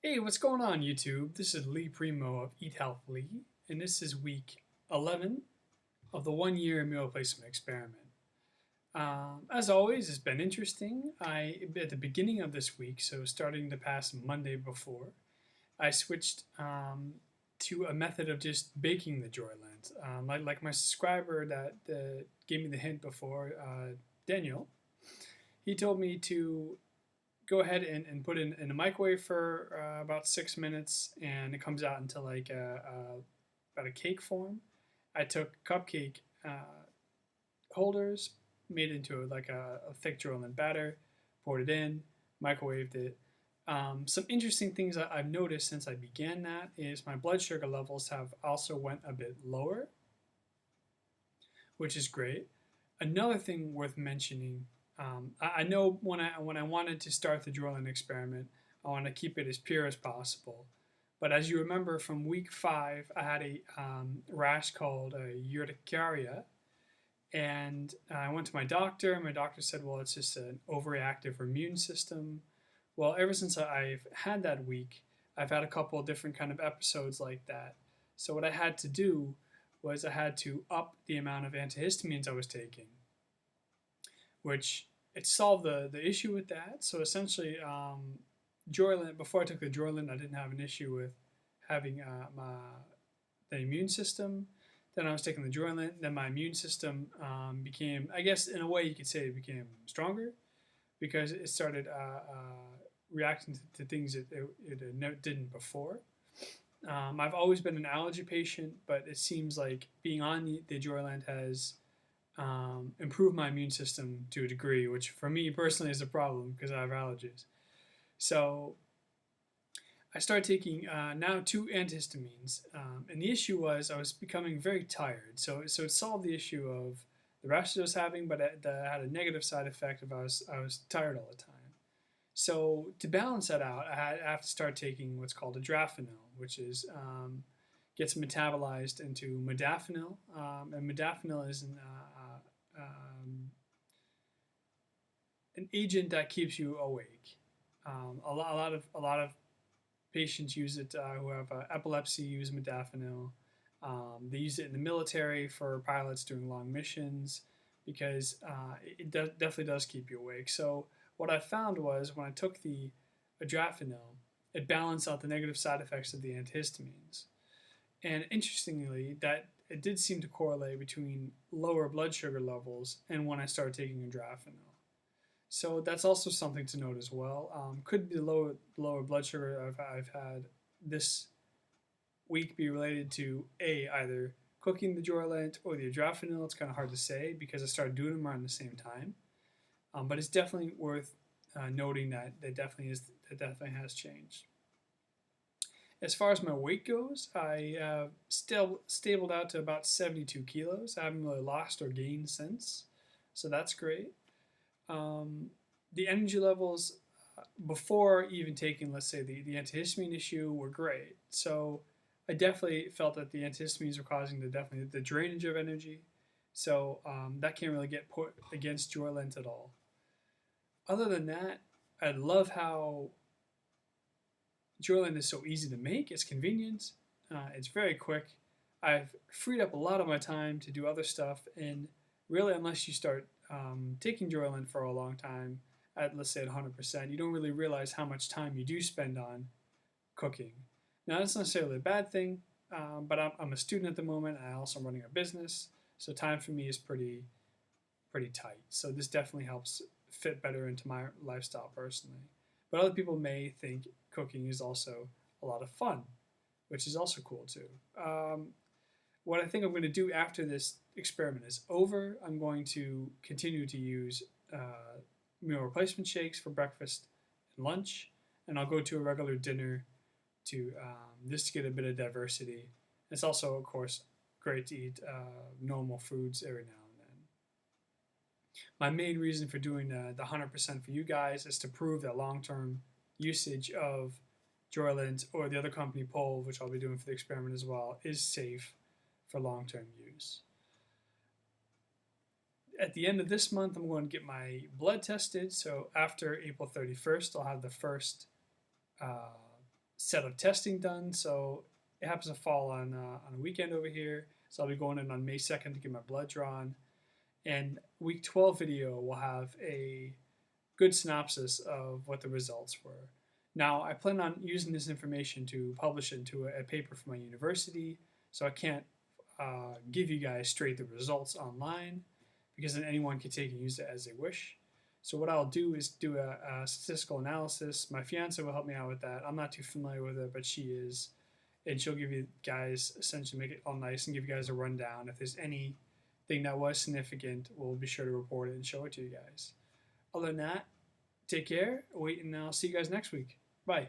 Hey, what's going on, YouTube? This is Lee Primo of Eat.Health Lee, and this is week 11 of the 1 year meal replacement experiment. As always, it's been interesting. At the beginning of this week, so starting the past Monday before, I switched to a method of just baking the Joylent. Like my subscriber that gave me the hint before, Daniel, he told me to go ahead and put in a microwave for about 6 minutes, and it comes out into like about a cake form. I took cupcake holders, made it into a thick Joylent batter, poured it in, microwaved it. Some interesting things that I've noticed since I began that is my blood sugar levels have also went a bit lower, which is great. Another thing worth mentioning, I know when I wanted to start the Joylent experiment, I want to keep it as pure as possible. But as you remember from week 5, I had a rash called urticaria, and I went to my doctor. My doctor said, well, it's just an overreactive immune system. Well, ever since I've had that week, I've had a couple of different kind of episodes like that. So what I had to do was I had to up the amount of antihistamines I was taking, which it solved the issue with that. So essentially, Joylent, before I took the Joylent, I didn't have an issue with having the immune system. Then I was taking the Joylent. Then my immune system became, I guess, in a way you could say it became stronger because it started reacting to things it didn't before. I've always been an allergy patient, but it seems like being on the Joylent has improved my immune system to a degree, which for me personally is a problem because I have allergies. So I started taking now 2 antihistamines, and the issue was I was becoming very tired. So it solved the issue of the rashes I was having, but it had a negative side effect of I was tired all the time. So to balance that out, I have to start taking what's called adrafinil, which is gets metabolized into modafinil, and modafinil is an agent that keeps you awake. A lot of patients use it who have epilepsy use modafinil. They use it in the military for pilots doing long missions because definitely does keep you awake. So what I found was when I took the adrafinil, it balanced out the negative side effects of the antihistamines. And interestingly, that it did seem to correlate between lower blood sugar levels and when I started taking adrafinil. So that's also something to note as well. Could the lower blood sugar I've had this week be related to either cooking the Joylent or the adrafinil? It's kind of hard to say because I started doing them around the same time. But it's definitely worth noting that definitely has changed. As far as my weight goes, I still stabled out to about 72 kilos. I haven't really lost or gained since, so that's great. The energy levels before even taking, let's say, the antihistamine issue were great. So I definitely felt that the antihistamines were causing the drainage of energy. So that can't really get put against Joylent at all. Other than that, I love how Joylent is so easy to make. It's convenient. It's very quick. I've freed up a lot of my time to do other stuff, and really, unless you start taking Joylent for a long time, at let's say at 100%, you don't really realize how much time you do spend on cooking. Now, that's not necessarily a bad thing, but I'm a student at the moment. I also am running a business, so time for me is pretty tight. So this definitely helps fit better into my lifestyle personally. But other people may think cooking is also a lot of fun, which is also cool too. What I think I'm going to do after this experiment is over, I'm going to continue to use meal replacement shakes for breakfast and lunch, and I'll go to a regular dinner to just to get a bit of diversity. It's also, of course, great to eat normal foods every now and then. My main reason for doing the 100% for you guys is to prove that long-term usage of Joylent or the other company Pole, which I'll be doing for the experiment as well, is safe for long-term use. At the end of this month, I'm going to get my blood tested. So after April 31st, I'll have the first set of testing done. So it happens to fall on a weekend over here. So I'll be going in on May 2nd to get my blood drawn. And week 12 video will have a good synopsis of what the results were. Now, I plan on using this information to publish into a paper for my university, so I can't give you guys straight the results online because then anyone can take and use it as they wish. So what I'll do is do a statistical analysis. My fiance will help me out with that. I'm not too familiar with it, but she is. And she'll give you guys, essentially make it all nice and give you guys a rundown. If there's anything that was significant, we'll be sure to report it and show it to you guys. Other than that, take care, wait, and I'll see you guys next week. Bye.